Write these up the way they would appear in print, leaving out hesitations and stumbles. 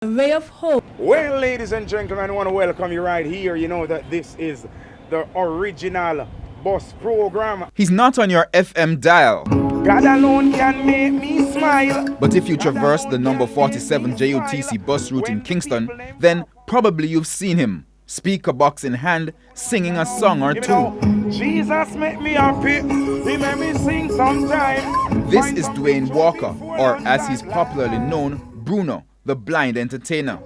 Ray of hope. Well, ladies and gentlemen, I want to welcome you right here. You know that this is the original bus program. He's not on your FM dial. God alone can make me smile. But if you traverse the number 47 JUTC bus route in Kingston, then probably you've seen him, speaker box in hand, singing a song or two. Jesus make me happy. He made me sing sometime. This is Dwayne Walker, or as he's popularly known, Bruno, the blind entertainer.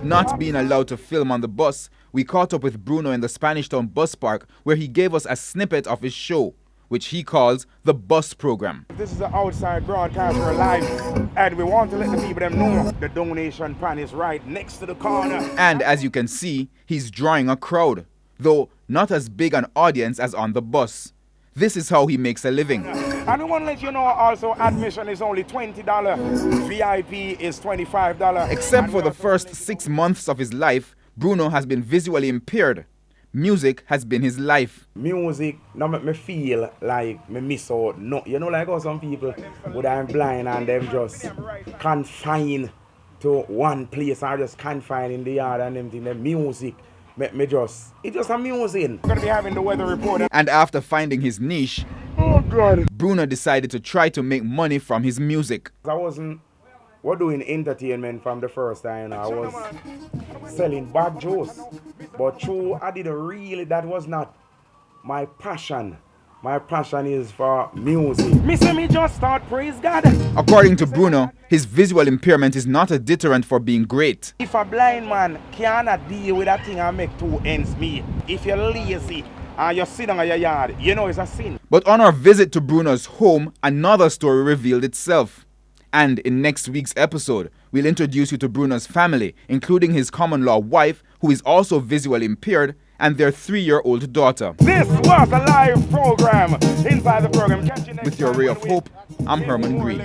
Not being allowed to film on the bus, we caught up with Bruno in the Spanish Town bus park, where he gave us a snippet of his show, which he calls the bus program. This is an outside broadcast live, and we want to let the people them know the donation pan is right next to the corner. And as you can see, he's drawing a crowd, though not as big an audience as on the bus. This is how he makes a living. And we want to let you know also admission is only $20, VIP is $25. Except for the first 6 months of his life, Bruno has been visually impaired. Music has been his life. Music now make me feel like me miss out. No, you know, like how some people would I'm blind and them just confined to one place or just confined in the yard and them thing. The music make me just, it's just a music. We're gonna be having the weather report. And after finding his niche, oh God, Bruno decided to try to make money from his music. We're doing entertainment from the first time. I was selling bad jokes, but that was not my passion. My passion is for music. Me just start, praise God. According to Bruno, his visual impairment is not a deterrent for being great. If a blind man cannot deal with that thing and make two ends meet, if you're lazy and you sit down in your yard, you know it's a sin. But on our visit to Bruno's home, another story revealed itself. And in next week's episode, we'll introduce you to Bruno's family, including his common-law wife, who is also visually impaired, and their 3-year-old daughter. This was a live program inside the program. With your ray of hope, I'm Herman Green.